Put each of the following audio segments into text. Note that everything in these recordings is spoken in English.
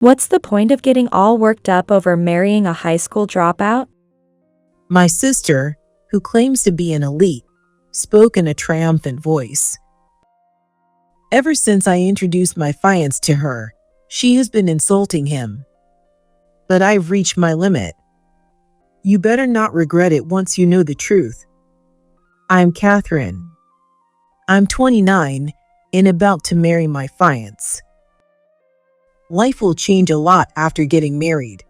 What's the point of getting all worked up over marrying a high school dropout? My sister, who claims to be an elite, spoke in a triumphant voice. Ever since I introduced my fiancé to her, she has been insulting him. But I've reached my limit. You better not regret it once you know the truth. I'm Catherine. I'm 29 and about to marry my fiancé. Life will change a lot after getting married.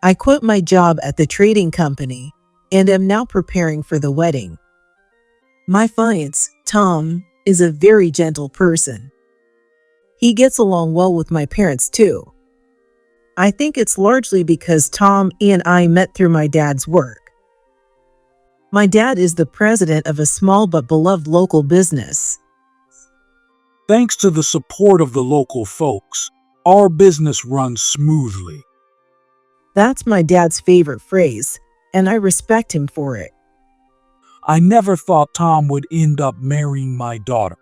I quit my job at the trading company and am now preparing for the wedding. My fiancé, Tom, is a very gentle person. He gets along well with my parents too. I think it's largely because Tom and I met through my dad's work. My dad is the president of a small but beloved local business. Thanks to the support of the local folks, our business runs smoothly. That's my dad's favorite phrase, and I respect him for it. I never thought Tom would end up marrying my daughter.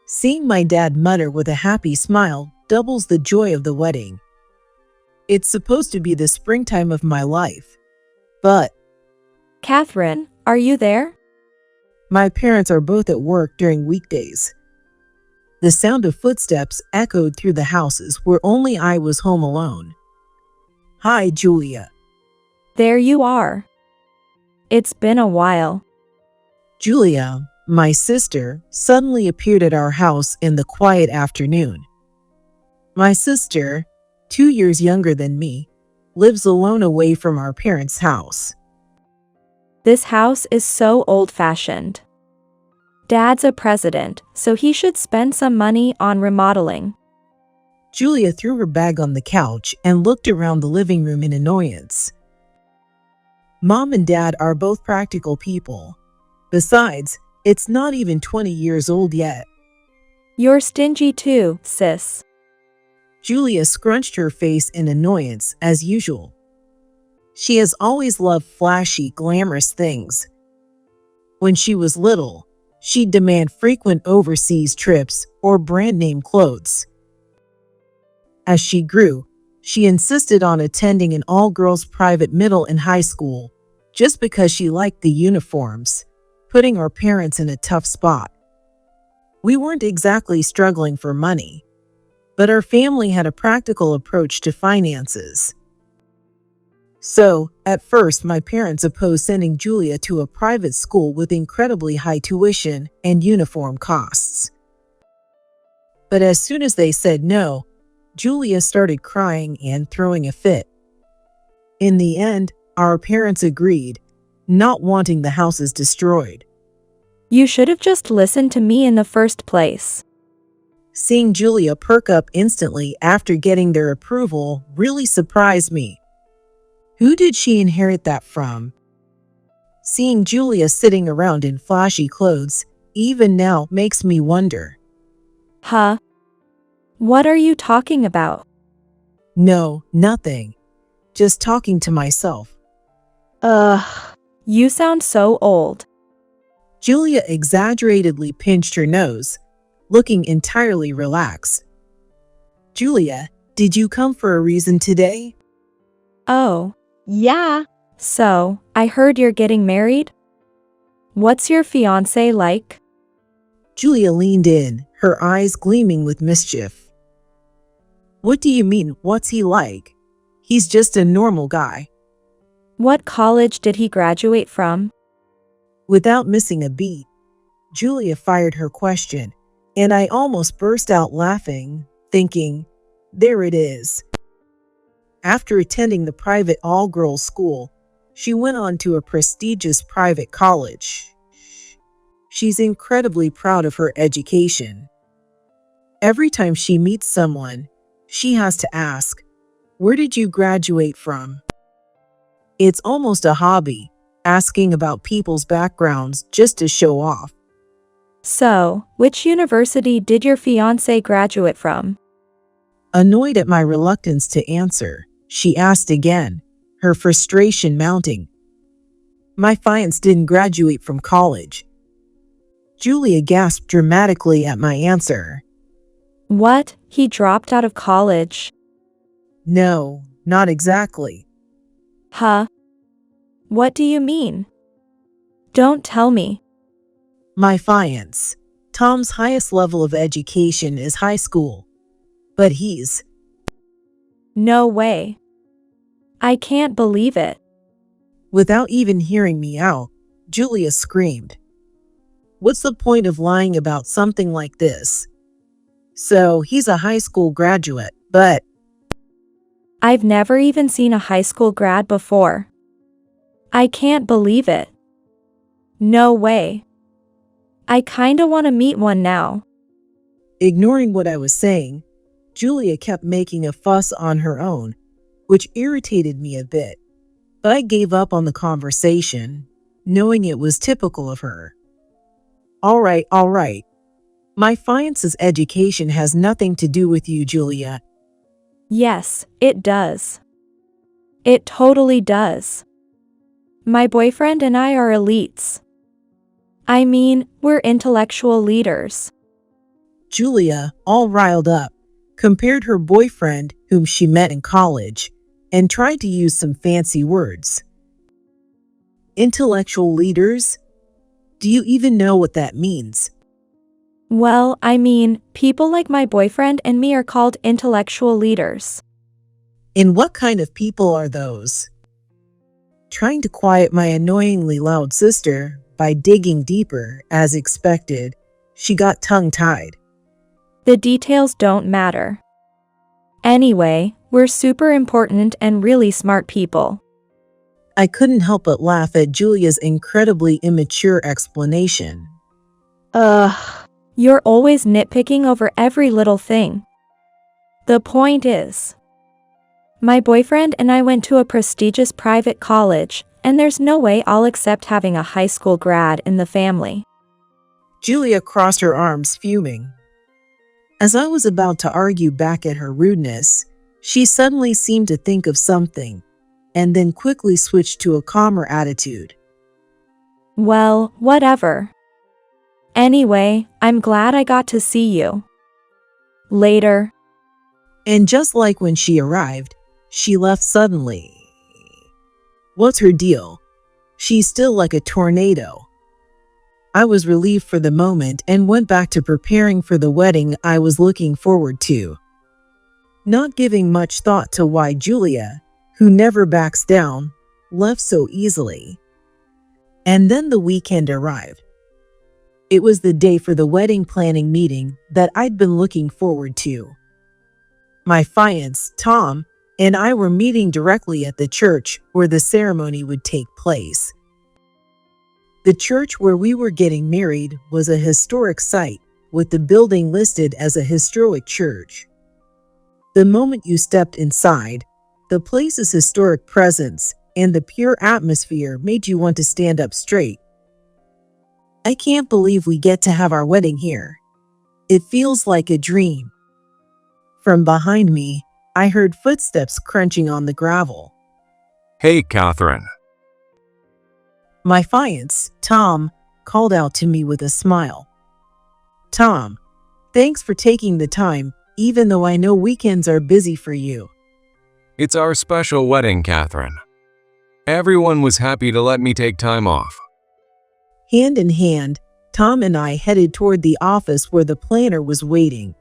Seeing my dad mutter with a happy smile doubles the joy of the wedding. It's supposed to be the springtime of my life. But Catherine, are you there? my parents are both at work during weekdays. The sound of footsteps echoed through the houses where only I was home alone. Hi, Julia. There you are. It's been a while. Julia, my sister, suddenly appeared at our house in the quiet afternoon. My sister, 2 years younger than me, lives alone away from our parents' house. This house is so old-fashioned. Dad's a president, so he should spend some money on remodeling. Julia threw her bag on the couch and looked around the living room in annoyance. Mom and Dad are both practical people. Besides, it's not even 20 years old yet. You're stingy too, sis. Julia scrunched her face in annoyance as usual. She has always loved flashy, glamorous things. When she was little, she'd demand frequent overseas trips or brand-name clothes. As she grew, she insisted on attending an all-girls private middle and high school just because she liked the uniforms, putting our parents in a tough spot. We weren't exactly struggling for money, but our family had a practical approach to finances. So, at first, my parents opposed sending Julia to a private school with incredibly high tuition and uniform costs. But as soon as they said no, Julia started crying and throwing a fit. In the end, our parents agreed, not wanting the houses destroyed. You should have just listened to me in the first place. Seeing Julia perk up instantly after getting their approval really surprised me. Who did she inherit that from? Seeing Julia sitting around in flashy clothes, even now makes me wonder. Huh? What are you talking about? No, nothing. Just talking to myself. You sound so old. Julia exaggeratedly pinched her nose, looking entirely relaxed. Julia, did you come for a reason today? Oh, yeah. So, I heard you're getting married? What's your fiancé like? Julia leaned in, her eyes gleaming with mischief. What do you mean, what's he like? He's just a normal guy. What college did he graduate from? Without missing a beat, Julia fired her question, and I almost burst out laughing, thinking, there it is. After attending the private all-girls school, she went on to a prestigious private college. She's incredibly proud of her education. Every time she meets someone, she has to ask, "Where did you graduate from?" It's almost a hobby, asking about people's backgrounds just to show off. So, which university did your fiancé graduate from? Annoyed at my reluctance to answer, she asked again, her frustration mounting. My fiancé didn't graduate from college. Julia gasped dramatically at my answer. What? He dropped out of college? No, not exactly. Huh? What do you mean? Don't tell me. My fiance. Tom's highest level of education is high school. But he's… No way. I can't believe it. Without even hearing me out, Julia screamed. What's the point of lying about something like this? So he's a high school graduate, but… I've never even seen a high school grad before. I can't believe it. No way. I kinda wanna meet one now. Ignoring what I was saying, Julia kept making a fuss on her own, which irritated me a bit. But I gave up on the conversation, knowing it was typical of her. All right. My fiance's education has nothing to do with you, Julia. Yes, it does. It totally does. My boyfriend and I are elites. I mean, we're intellectual leaders. Julia, all riled up, compared her boyfriend, whom she met in college, and tried to use some fancy words. Intellectual leaders? Do you even know what that means? Well, I mean, people like my boyfriend and me are called intellectual leaders. And what kind of people are those? Trying to quiet my annoyingly loud sister by digging deeper, as expected, she got tongue-tied. The details don't matter. Anyway, we're super important and really smart people. I couldn't help but laugh at Julia's incredibly immature explanation. You're always nitpicking over every little thing. The point is, my boyfriend and I went to a prestigious private college, and there's no way I'll accept having a high school grad in the family. Julia crossed her arms, fuming. As I was about to argue back at her rudeness, she suddenly seemed to think of something, and then quickly switched to a calmer attitude. Well, whatever. Anyway, I'm glad I got to see you. Later. And just like when she arrived, she left suddenly. What's her deal? She's still like a tornado. I was relieved for the moment and went back to preparing for the wedding I was looking forward to, not giving much thought to why Julia, who never backs down, left so easily. And then the weekend arrived. It was the day for the wedding planning meeting that I'd been looking forward to. My fiance, Tom, and I were meeting directly at the church where the ceremony would take place. The church where we were getting married was a historic site, with the building listed as a historic church. The moment you stepped inside, the place's historic presence and the pure atmosphere made you want to stand up straight. I can't believe we get to have our wedding here. It feels like a dream. From behind me, I heard footsteps crunching on the gravel. Hey, Catherine. My fiance, Tom, called out to me with a smile. Tom, thanks for taking the time, even though I know weekends are busy for you. It's our special wedding, Catherine. Everyone was happy to let me take time off. Hand in hand, Tom and I headed toward the office where the planner was waiting.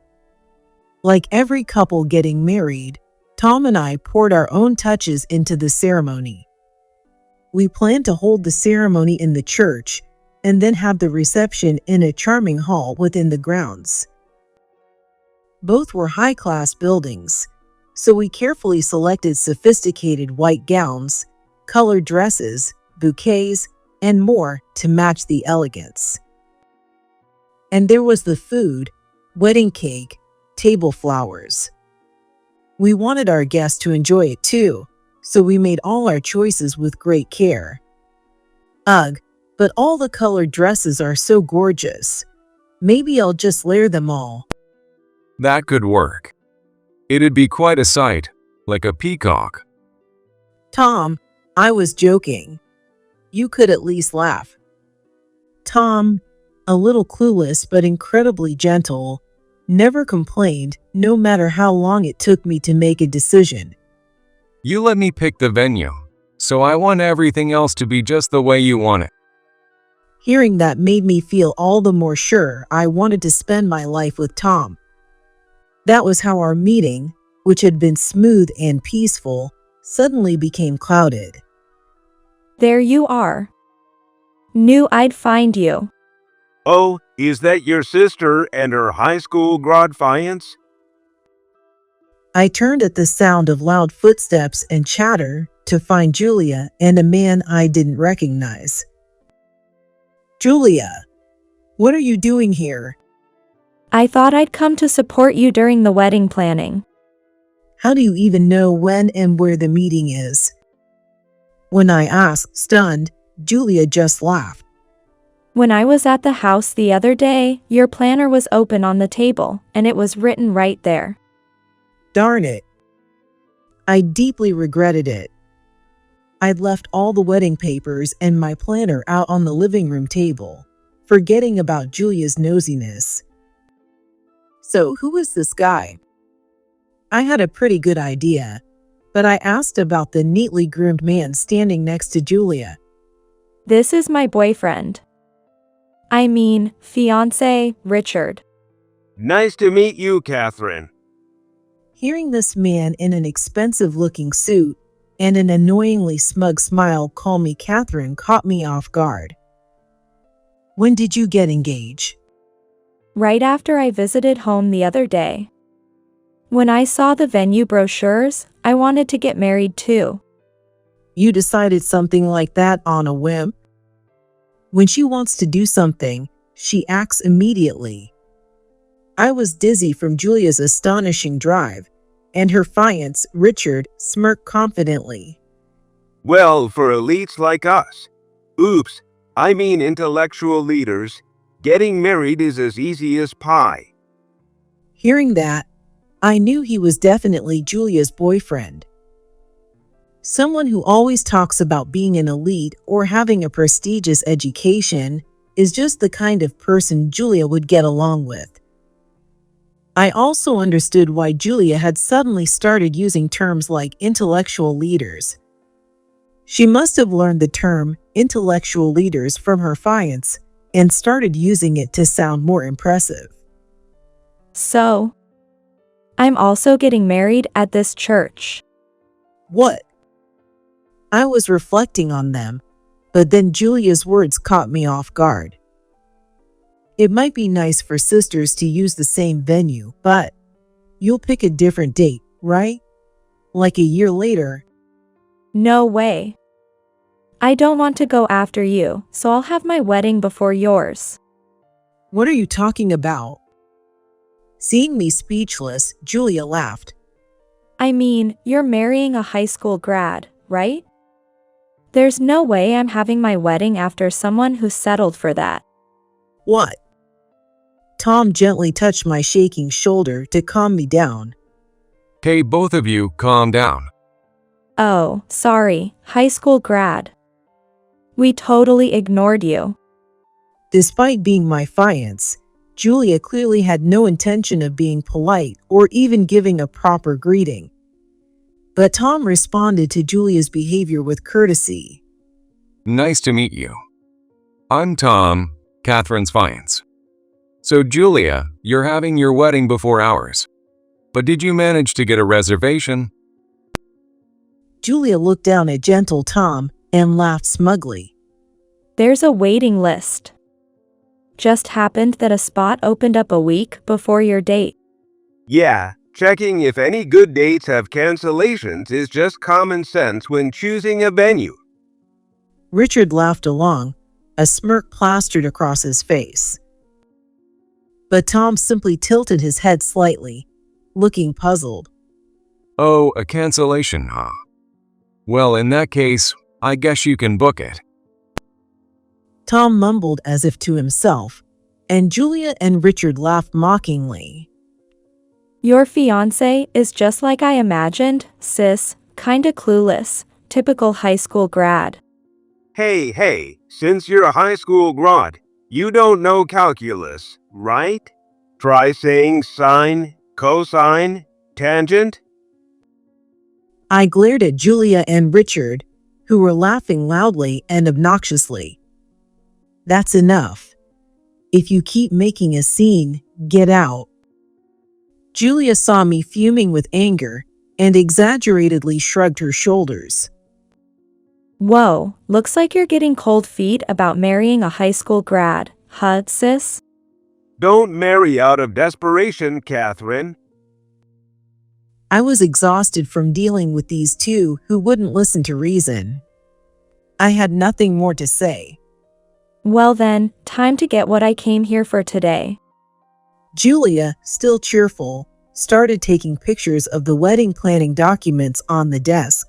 Like every couple getting married, Tom and I poured our own touches into the ceremony. We planned to hold the ceremony in the church and then have the reception in a charming hall within the grounds. Both were high-class buildings, so we carefully selected sophisticated white gowns, colored dresses, bouquets, and more to match the elegance. And there was the food, wedding cake, table flowers. We wanted our guests to enjoy it too, so we made all our choices with great care. Ugh, but all the colored dresses are so gorgeous. Maybe I'll just layer them all. That could work. It'd be quite a sight, like a peacock. Tom, I was joking. You could at least laugh. Tom, a little clueless but incredibly gentle, never complained, no matter how long it took me to make a decision. You let me pick the venue, so I want everything else to be just the way you want it. Hearing that made me feel all the more sure I wanted to spend my life with Tom. That was how our meeting, which had been smooth and peaceful, suddenly became clouded. There you are. Knew I'd find you. Oh, is that your sister and her high school grad fiance? I turned at the sound of loud footsteps and chatter to find Julia and a man I didn't recognize. Julia, what are you doing here? I thought I'd come to support you during the wedding planning. How do you even know when and where the meeting is? When I asked, stunned, Julia just laughed. When I was at the house the other day, your planner was open on the table, and it was written right there. Darn it. I deeply regretted it. I'd left all the wedding papers and my planner out on the living room table, forgetting about Julia's nosiness. So who is this guy? I had a pretty good idea, but I asked about the neatly groomed man standing next to Julia. This is my boyfriend. I mean, fiancé, Richard. Nice to meet you, Catherine. Hearing this man in an expensive-looking suit and an annoyingly smug smile call me Catherine caught me off guard. When did you get engaged? Right after I visited home the other day. When I saw the venue brochures, I wanted to get married too. You decided something like that on a whim? When she wants to do something, she acts immediately. I was dizzy from Julia's astonishing drive, and her fiance, Richard, smirked confidently. Well, for elites like us, I mean intellectual leaders, getting married is as easy as pie. Hearing that, I knew he was definitely Julia's boyfriend. Someone who always talks about being an elite or having a prestigious education is just the kind of person Julia would get along with. I also understood why Julia had suddenly started using terms like intellectual leaders. She must have learned the term intellectual leaders from her fiance and started using it to sound more impressive. So, I'm also getting married at this church. What? I was reflecting on them, but then Julia's words caught me off guard. It might be nice for sisters to use the same venue, but you'll pick a different date, right? Like a year later. No way. I don't want to go after you, so I'll have my wedding before yours. What are you talking about? Seeing me speechless, Julia laughed. I mean, you're marrying a high school grad, right? There's no way I'm having my wedding after someone who settled for that. What? Tom gently touched my shaking shoulder to calm me down. Hey, both of you, calm down. Oh, sorry, high school grad. We totally ignored you. Despite being my fiance, Julia clearly had no intention of being polite or even giving a proper greeting. But Tom responded to Julia's behavior with courtesy. Nice to meet you. I'm Tom, Catherine's fiance. So Julia, you're having your wedding before ours. But did you manage to get a reservation? Julia looked down at gentle Tom and laughed smugly. There's a waiting list. Just happened that a spot opened up a week before your date. Yeah, checking if any good dates have cancellations is just common sense when choosing a venue. Richard laughed along, a smirk plastered across his face. But Tom simply tilted his head slightly, looking puzzled. Oh, a cancellation, huh? Well, in that case, I guess you can book it. Tom mumbled as if to himself, and Julia and Richard laughed mockingly. Your fiancé is just like I imagined, sis, kinda clueless, typical high school grad. Hey, since you're a high school grad, you don't know calculus, right? Try saying sine, cosine, tangent. I glared at Julia and Richard, who were laughing loudly and obnoxiously. That's enough. If you keep making a scene, get out. Julia saw me fuming with anger and exaggeratedly shrugged her shoulders. Whoa, looks like you're getting cold feet about marrying a high school grad, huh, sis? Don't marry out of desperation, Catherine. I was exhausted from dealing with these two who wouldn't listen to reason. I had nothing more to say. Well then, time to get what I came here for today. Julia, still cheerful, started taking pictures of the wedding planning documents on the desk.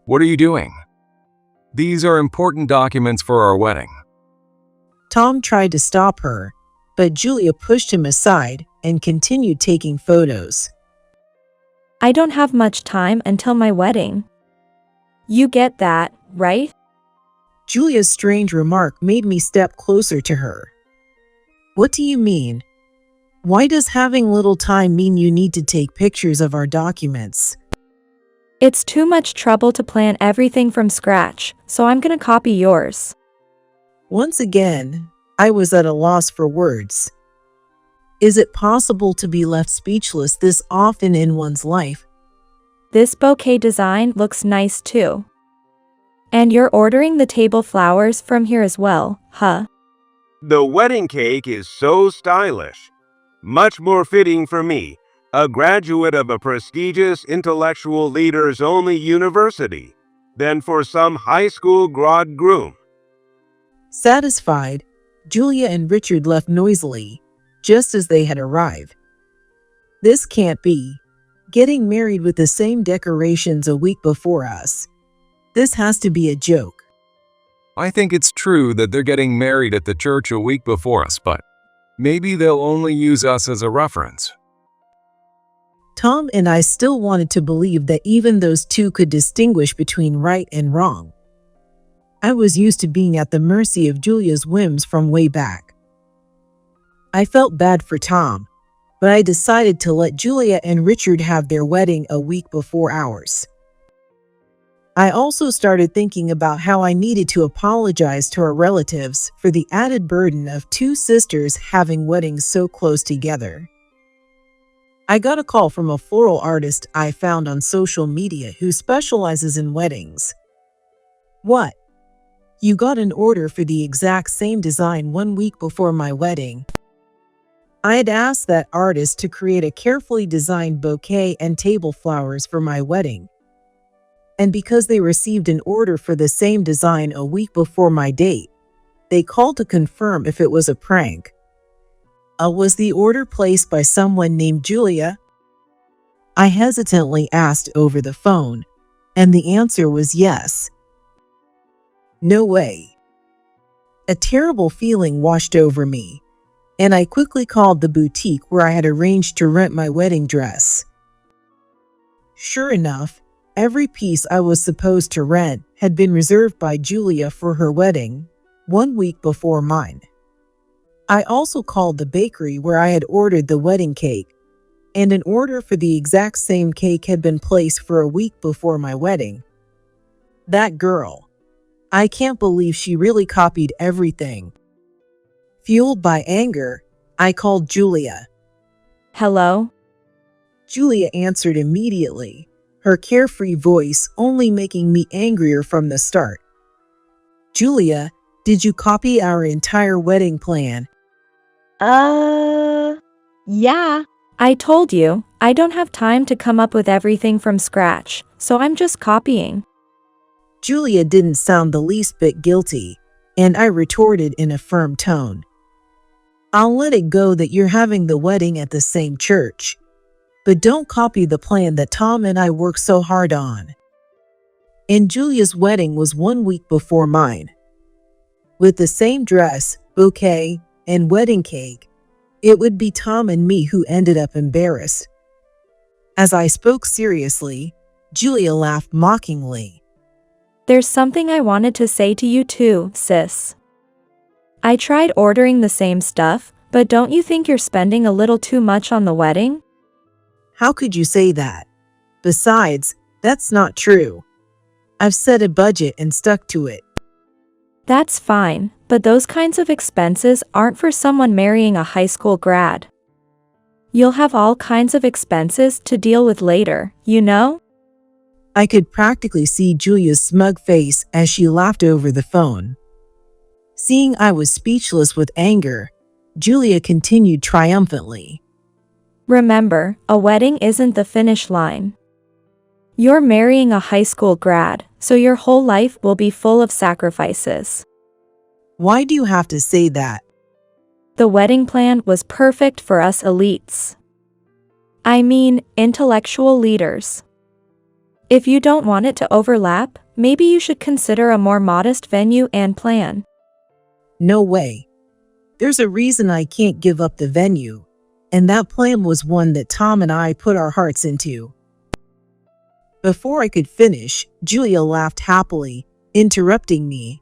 What are you doing? These are important documents for our wedding. Tom tried to stop her, but Julia pushed him aside and continued taking photos. I don't have much time until my wedding. You get that, right? Julia's strange remark made me step closer to her. What do you mean? Why does having little time mean you need to take pictures of our documents? It's too much trouble to plan everything from scratch, so I'm gonna copy yours. Once again, I was at a loss for words. Is it possible to be left speechless this often in one's life? This bouquet design looks nice too. And you're ordering the table flowers from here as well, huh? The wedding cake is so stylish. Much more fitting for me, a graduate of a prestigious intellectual leaders-only university, than for some high school grad groom. Satisfied, Julia and Richard left noisily, just as they had arrived. This can't be. Getting married with the same decorations a week before us. This has to be a joke. I think it's true that they're getting married at the church a week before us, but maybe they'll only use us as a reference. Tom and I still wanted to believe that even those two could distinguish between right and wrong. I was used to being at the mercy of Julia's whims from way back. I felt bad for Tom, but I decided to let Julia and Richard have their wedding a week before ours. I also started thinking about how I needed to apologize to our relatives for the added burden of two sisters having weddings so close together. I got a call from a floral artist I found on social media who specializes in weddings. What? You got an order for the exact same design 1 week before my wedding? I had asked that artist to create a carefully designed bouquet and table flowers for my wedding. And because they received an order for the same design a week before my date, they called to confirm if it was a prank. Was the order placed by someone named Julia? I hesitantly asked over the phone, and the answer was yes. No way. A terrible feeling washed over me, and I quickly called the boutique where I had arranged to rent my wedding dress. Sure enough, every piece I was supposed to rent had been reserved by Julia for her wedding, 1 week before mine. I also called the bakery where I had ordered the wedding cake, and an order for the exact same cake had been placed for a week before my wedding. That girl. I can't believe she really copied everything. Fueled by anger, I called Julia. Hello? Julia answered immediately, her carefree voice only making me angrier from the start. Julia, did you copy our entire wedding plan? Yeah. I told you, I don't have time to come up with everything from scratch, so I'm just copying. Julia didn't sound the least bit guilty, and I retorted in a firm tone. I'll let it go that you're having the wedding at the same church, but don't copy the plan that Tom and I worked so hard on. And Julia's wedding was 1 week before mine. With the same dress, bouquet, and wedding cake, it would be Tom and me who ended up embarrassed. As I spoke seriously, Julia laughed mockingly. There's something I wanted to say to you too, sis. I tried ordering the same stuff, But don't you think you're spending a little too much on the wedding? How could you say that? Besides, that's not true. I've set a budget and stuck to it. That's fine, but those kinds of expenses aren't for someone marrying a high school grad. You'll have all kinds of expenses to deal with later, you know? I could practically see Julia's smug face as she laughed over the phone. Seeing I was speechless with anger, Julia continued triumphantly. Remember, a wedding isn't the finish line. You're marrying a high school grad, so your whole life will be full of sacrifices. Why do you have to say that? The wedding plan was perfect for us elites. I mean, intellectual leaders. If you don't want it to overlap, maybe you should consider a more modest venue and plan. No way. There's a reason I can't give up the venue, and that plan was one that Tom and I put our hearts into. Before I could finish, Julia laughed happily, interrupting me.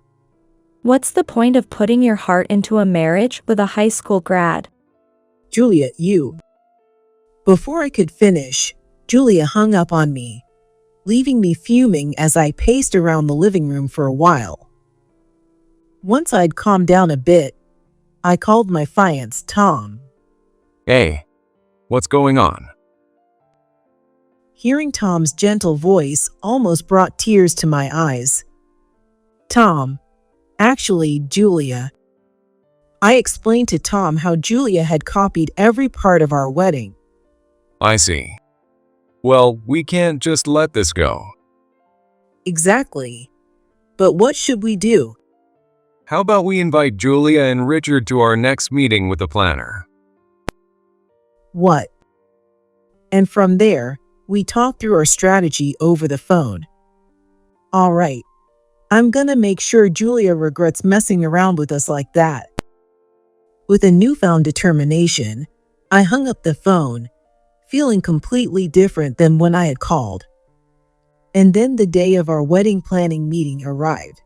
What's the point of putting your heart into a marriage with a high school grad? Julia, you. Before I could finish, Julia hung up on me, leaving me fuming as I paced around the living room for a while. Once I'd calmed down a bit, I called my fiancé, Tom. Hey, what's going on? Hearing Tom's gentle voice almost brought tears to my eyes. Tom, actually, Julia. I explained to Tom how Julia had copied every part of our wedding. I see. Well, we can't just let this go. Exactly. But what should we do? How about we invite Julia and Richard to our next meeting with the planner? What? And from there, we talked through our strategy over the phone. All right. I'm gonna make sure Julia regrets messing around with us like that. With a newfound determination, I hung up the phone, feeling completely different than when I had called. And then the day of our wedding planning meeting arrived.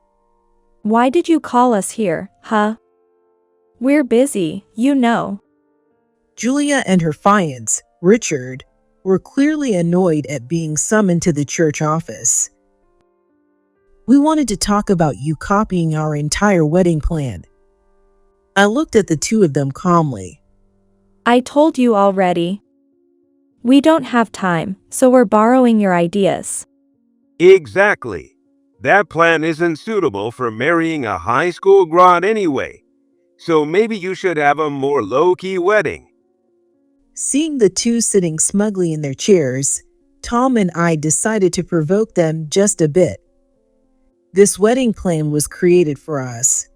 Why did you call us here, huh? We're busy, you know. Julia and her fiancé, Richard, were clearly annoyed at being summoned to the church office. We wanted to talk about you copying our entire wedding plan. I looked at the two of them calmly. I told you already. We don't have time, so we're borrowing your ideas. Exactly. That plan isn't suitable for marrying a high school grad anyway. So maybe you should have a more low-key wedding. Seeing the two sitting smugly in their chairs, Tom and I decided to provoke them just a bit. This wedding plan was created for us.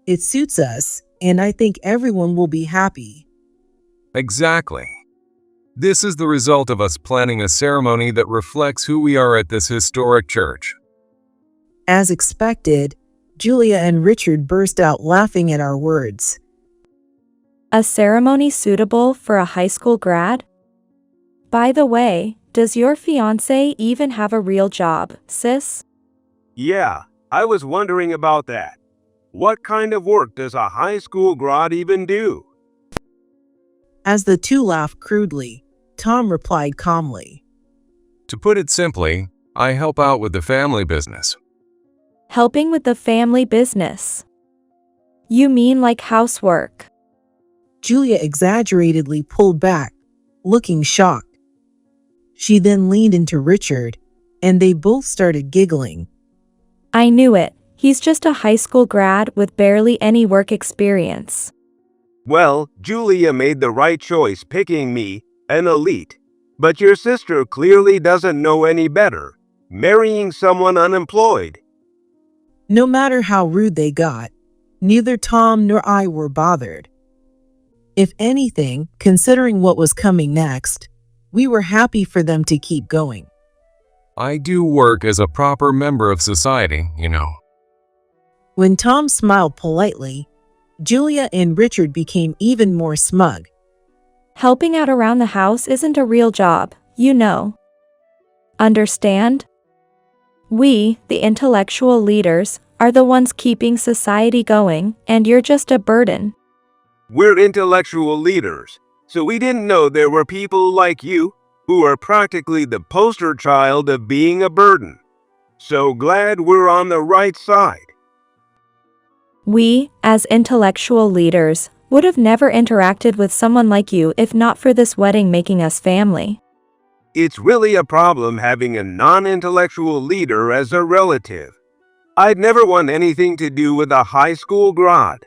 It suits us, and I think everyone will be happy. Exactly. This is the result of us planning a ceremony that reflects who we are at this historic church. As expected, Julia and Richard burst out laughing at our words. A ceremony suitable for a high school grad? By the way, does your fiancé even have a real job, sis? Yeah, I was wondering about that. What kind of work does a high school grad even do? As the two laughed crudely, Tom replied calmly. To put it simply, I help out with the family business. Helping with the family business? You mean like housework? Julia exaggeratedly pulled back, looking shocked. She then leaned into Richard, and they both started giggling. I knew it. He's just a high school grad with barely any work experience. Well, Julia made the right choice picking me, an elite. But your sister clearly doesn't know any better, marrying someone unemployed. No matter how rude they got, neither Tom nor I were bothered. If anything, considering what was coming next, we were happy for them to keep going. I do work as a proper member of society, you know. When Tom smiled politely, Julia and Richard became even more smug. Helping out around the house isn't a real job, you know. Understand? We, the intellectual leaders, are the ones keeping society going, and you're just a burden. We're intellectual leaders, so we didn't know there were people like you who are practically the poster child of being a burden. So glad we're on the right side. We, as intellectual leaders, would have never interacted with someone like you if not for this wedding making us family. It's really a problem having a non-intellectual leader as a relative. I'd never want anything to do with a high school grad.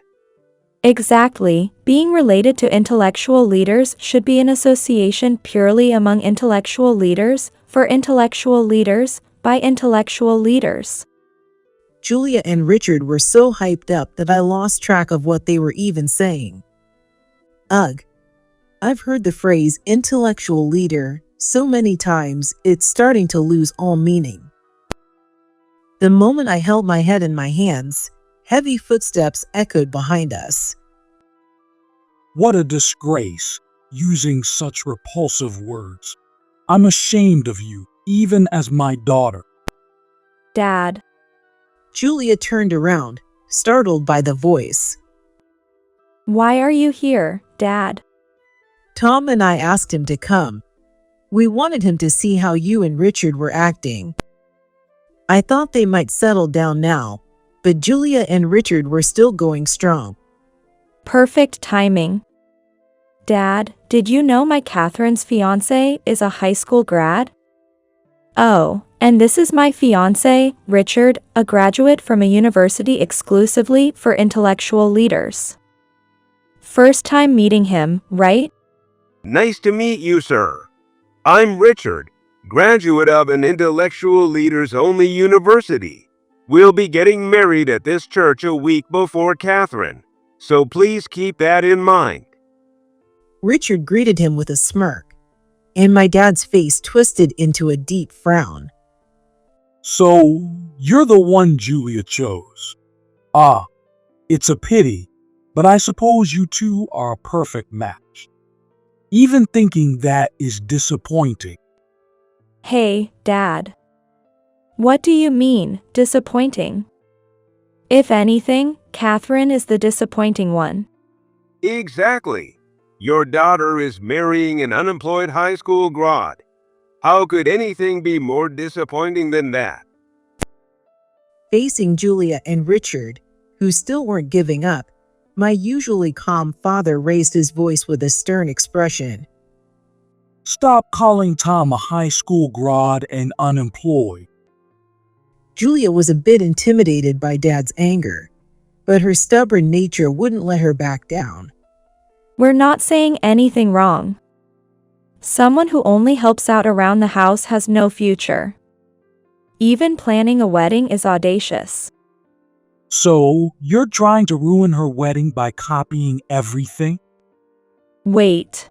Exactly, being related to intellectual leaders should be an association purely among intellectual leaders, for intellectual leaders, by intellectual leaders. Julia and Richard were so hyped up that I lost track of what they were even saying. Ugh. I've heard the phrase intellectual leader so many times it's starting to lose all meaning. The moment I held my head in my hands, heavy footsteps echoed behind us. What a disgrace, using such repulsive words. I'm ashamed of you, even as my daughter. Dad. Julia turned around, startled by the voice. Why are you here, Dad? Tom and I asked him to come. We wanted him to see how you and Richard were acting. I thought they might settle down now, but Julia and Richard were still going strong. Perfect timing. Dad, did you know my Catherine's fiancé is a high school grad? Oh, and this is my fiancé, Richard, a graduate from a university exclusively for intellectual leaders. First time meeting him, right? Nice to meet you, sir. I'm Richard, graduate of an intellectual leaders only university. We'll be getting married at this church a week before Catherine, so please keep that in mind. Richard greeted him with a smirk, and my dad's face twisted into a deep frown. So, you're the one Julia chose. Ah, it's a pity, but I suppose you two are a perfect match. Even thinking that is disappointing. Hey, Dad. What do you mean, disappointing? If anything, Catherine is the disappointing one. Exactly. Your daughter is marrying an unemployed high school grad. How could anything be more disappointing than that? Facing Julia and Richard, who still weren't giving up, my usually calm father raised his voice with a stern expression. Stop calling Tom a high school grad and unemployed. Julia was a bit intimidated by Dad's anger, but her stubborn nature wouldn't let her back down. We're not saying anything wrong. Someone who only helps out around the house has no future. Even planning a wedding is audacious. So, you're trying to ruin her wedding by copying everything? Wait.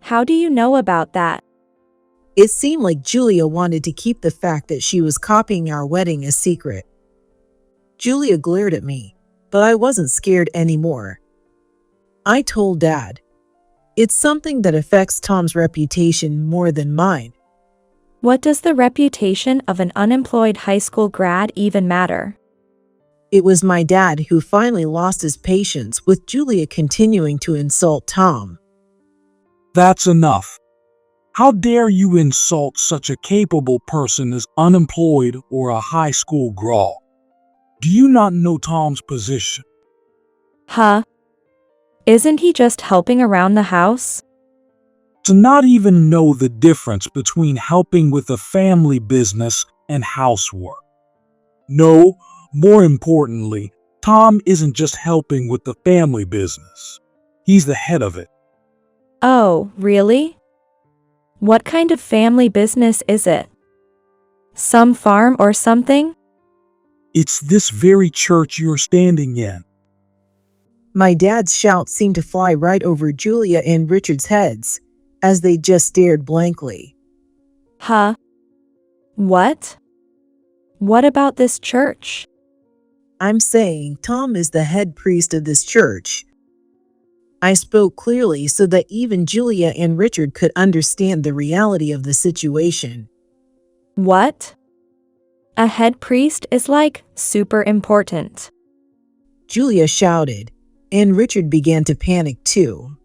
How do you know about that? It seemed like Julia wanted to keep the fact that she was copying our wedding a secret. Julia glared at me, but I wasn't scared anymore. I told Dad, it's something that affects Tom's reputation more than mine. What does the reputation of an unemployed high school grad even matter? It was my dad who finally lost his patience with Julia continuing to insult Tom. That's enough. How dare you insult such a capable person as unemployed or a high school grad? Do you not know Tom's position? Huh? Isn't he just helping around the house? To not even know the difference between helping with a family business and housework. No, more importantly, Tom isn't just helping with the family business. He's the head of it. Oh, really? What kind of family business is it? Some farm or something? It's this very church you're standing in. My dad's shout seemed to fly right over Julia and Richard's heads, as they just stared blankly. Huh? What? What about this church? I'm saying Tom is the head priest of this church. I spoke clearly so that even Julia and Richard could understand the reality of the situation. What? A head priest is like super important. Julia shouted, And Richard began to panic too.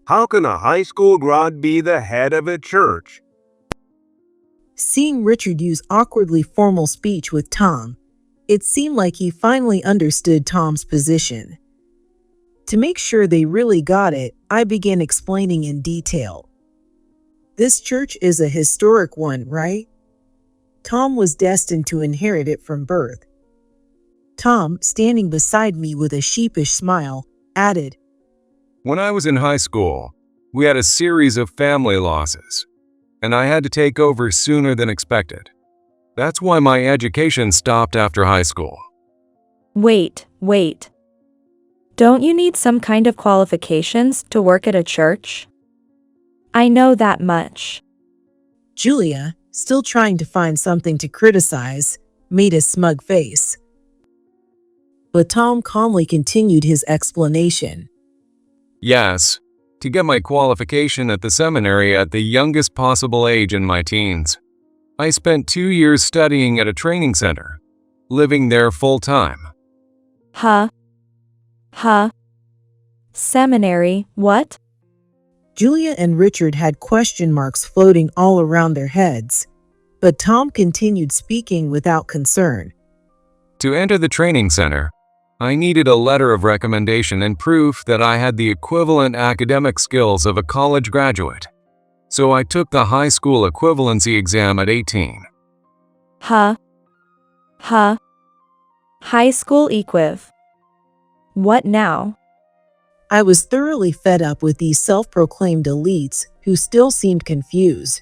How can a high school grad be the head of a church? Seeing Richard use awkwardly formal speech with Tom, it seemed like he finally understood Tom's position. To make sure they really got it, I began explaining in detail. This church is a historic one, right? Tom was destined to inherit it from birth. Tom, standing beside me with a sheepish smile, added, When I was in high school, we had a series of family losses, and I had to take over sooner than expected. That's why my education stopped after high school. Wait. Don't you need some kind of qualifications to work at a church? I know that much. Julia, still trying to find something to criticize, made a smug face. But Tom calmly continued his explanation. Yes, to get my qualification at the seminary at the youngest possible age in my teens. I spent 2 years studying at a training center, living there full-time. Huh? Seminary, what? Julia and Richard had question marks floating all around their heads, but Tom continued speaking without concern. To enter the training center, I needed a letter of recommendation and proof that I had the equivalent academic skills of a college graduate. So I took the high school equivalency exam at 18. Huh? High school equiv. What now? I was thoroughly fed up with these self-proclaimed elites who still seemed confused.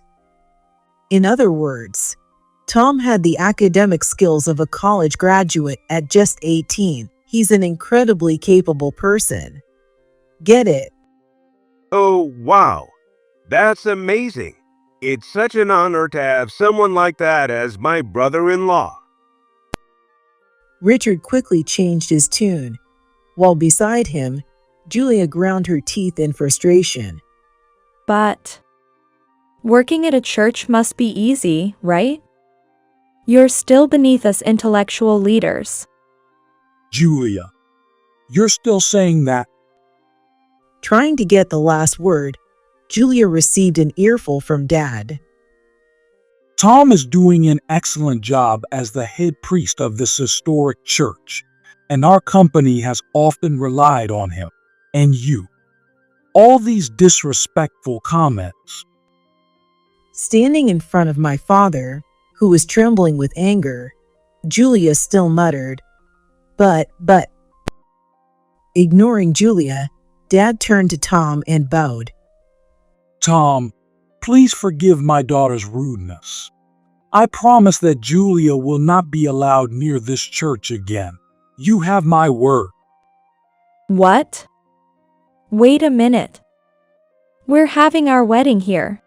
In other words, Tom had the academic skills of a college graduate at just 18. He's an incredibly capable person. Get it? Oh, wow. That's amazing. It's such an honor to have someone like that as my brother-in-law. Richard quickly changed his tune, while beside him, Julia ground her teeth in frustration. But working at a church must be easy, right? You're still beneath us intellectual leaders. Julia, you're still saying that? Trying to get the last word, Julia received an earful from Dad. Tom is doing an excellent job as the head priest of this historic church, and our company has often relied on him. And you. All these disrespectful comments. Standing in front of my father, who was trembling with anger, Julia still muttered, But. Ignoring Julia, Dad turned to Tom and bowed. Tom, please forgive my daughter's rudeness. I promise that Julia will not be allowed near this church again. You have my word. What? Wait a minute. We're having our wedding here.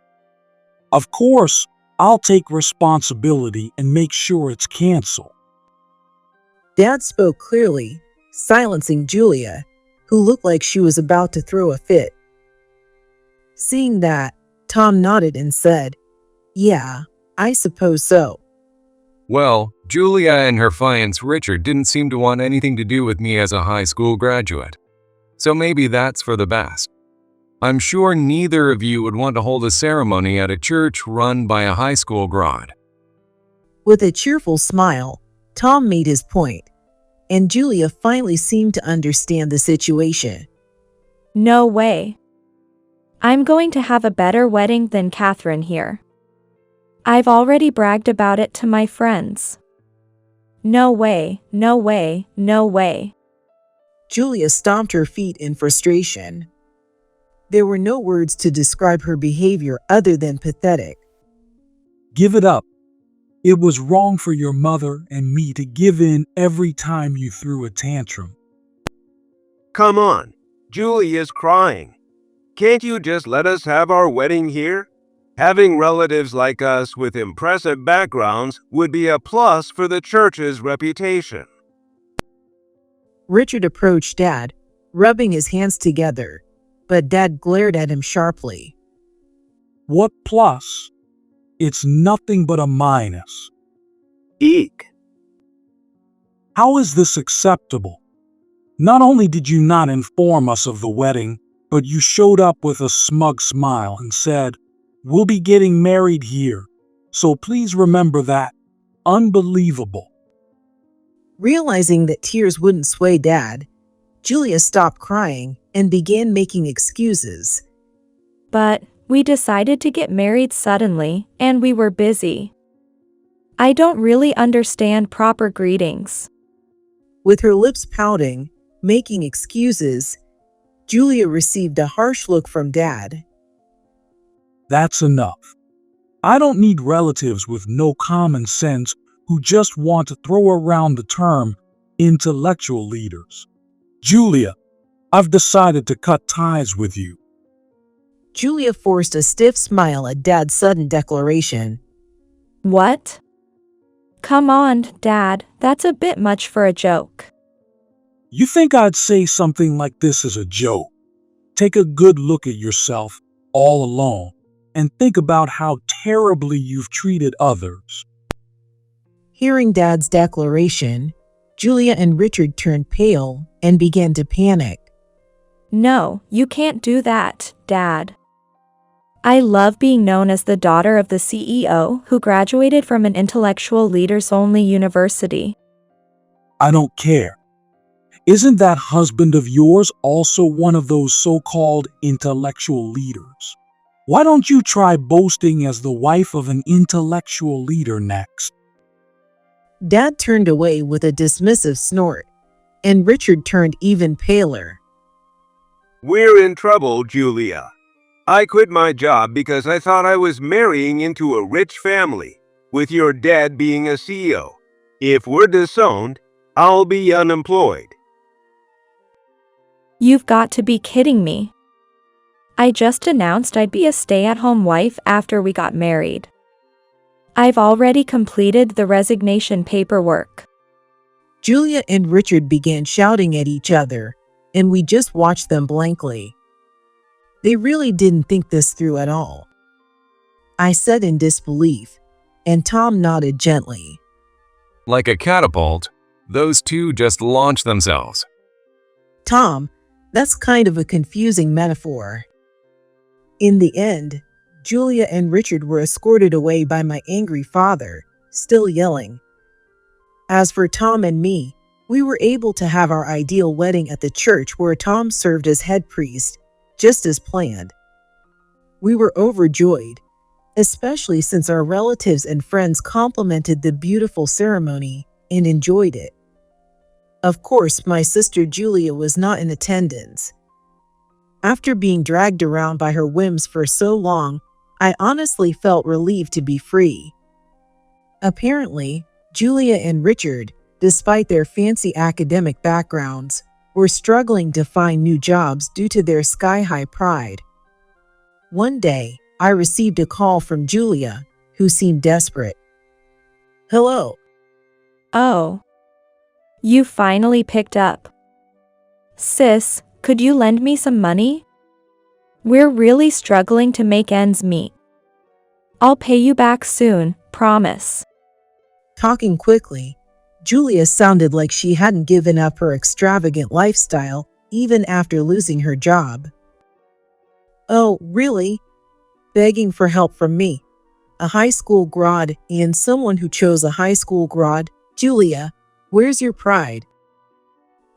Of course, I'll take responsibility and make sure it's canceled. Dad spoke clearly, silencing Julia, who looked like she was about to throw a fit. Seeing that, Tom nodded and said, Yeah, I suppose so. Well, Julia and her fiance Richard didn't seem to want anything to do with me as a high school graduate. So maybe that's for the best. I'm sure neither of you would want to hold a ceremony at a church run by a high school grad. With a cheerful smile, Tom made his point, and Julia finally seemed to understand the situation. No way. I'm going to have a better wedding than Catherine here. I've already bragged about it to my friends. No way. Julia stomped her feet in frustration. There were no words to describe her behavior other than pathetic. Give it up. It was wrong for your mother and me to give in every time you threw a tantrum. Come on, Julie is crying. Can't you just let us have our wedding here? Having relatives like us with impressive backgrounds would be a plus for the church's reputation. Richard approached Dad, rubbing his hands together, but Dad glared at him sharply. What plus? It's nothing but a minus. Eek. How is this acceptable? Not only did you not inform us of the wedding, but you showed up with a smug smile and said, "We'll be getting married here, so please remember that." Unbelievable. Realizing that tears wouldn't sway Dad, Julia stopped crying and began making excuses. But we decided to get married suddenly, and we were busy. I don't really understand proper greetings. With her lips pouting, making excuses, Julia received a harsh look from Dad. That's enough. I don't need relatives with no common sense who just want to throw around the term intellectual leaders. Julia, I've decided to cut ties with you. Julia forced a stiff smile at Dad's sudden declaration. What? Come on, Dad, that's a bit much for a joke. You think I'd say something like this as a joke? Take a good look at yourself all alone and think about how terribly you've treated others. Hearing Dad's declaration, Julia and Richard turned pale and began to panic. No, you can't do that, Dad. I love being known as the daughter of the CEO who graduated from an intellectual leaders-only university. I don't care. Isn't that husband of yours also one of those so-called intellectual leaders? Why don't you try boasting as the wife of an intellectual leader next? Dad turned away with a dismissive snort, and Richard turned even paler. We're in trouble, Julia. I quit my job because I thought I was marrying into a rich family, with your dad being a CEO. If we're disowned, I'll be unemployed. You've got to be kidding me. I just announced I'd be a stay-at-home wife after we got married. I've already completed the resignation paperwork. Julia and Richard began shouting at each other, and we just watched them blankly. They really didn't think this through at all. I said in disbelief, and Tom nodded gently. Like a catapult, those two just launched themselves. Tom, that's kind of a confusing metaphor. In the end, Julia and Richard were escorted away by my angry father, still yelling. As for Tom and me, we were able to have our ideal wedding at the church where Tom served as head priest, just as planned. We were overjoyed, especially since our relatives and friends complimented the beautiful ceremony and enjoyed it. Of course, my sister Julia was not in attendance. After being dragged around by her whims for so long, I honestly felt relieved to be free. Apparently, Julia and Richard, despite their fancy academic backgrounds, were struggling to find new jobs due to their sky-high pride. One day, I received a call from Julia, who seemed desperate. Hello. Oh. You finally picked up. Sis, could you lend me some money? We're really struggling to make ends meet. I'll pay you back soon, promise. Talking quickly, Julia sounded like she hadn't given up her extravagant lifestyle even after losing her job. Oh, really? Begging for help from me, a high school grad and someone who chose a high school grad? Julia, where's your pride?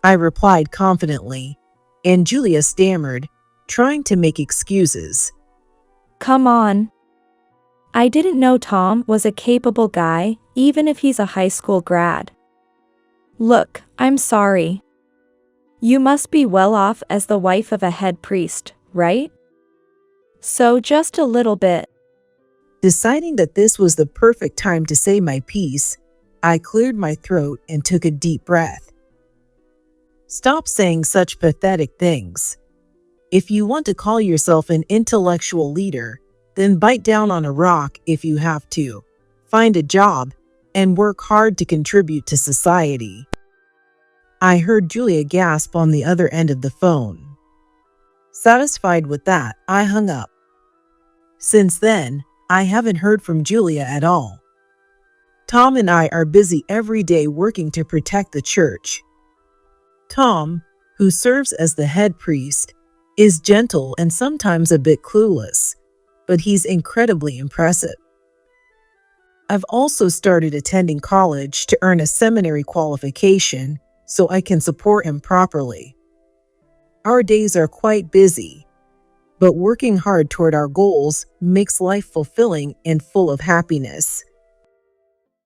I replied confidently, and Julia stammered, trying to make excuses. Come on. I didn't know Tom was a capable guy, even if he's a high school grad. Look, I'm sorry. You must be well off as the wife of a head priest, right? So just a little bit. Deciding that this was the perfect time to say my piece, I cleared my throat and took a deep breath. Stop saying such pathetic things. If you want to call yourself an intellectual leader, then bite down on a rock if you have to, find a job, and work hard to contribute to society. I heard Julia gasp on the other end of the phone. Satisfied with that, I hung up. Since then, I haven't heard from Julia at all. Tom and I are busy every day working to protect the church. Tom, who serves as the head priest, is gentle and sometimes a bit clueless, but he's incredibly impressive. I've also started attending college to earn a seminary qualification so I can support him properly. Our days are quite busy, but working hard toward our goals makes life fulfilling and full of happiness.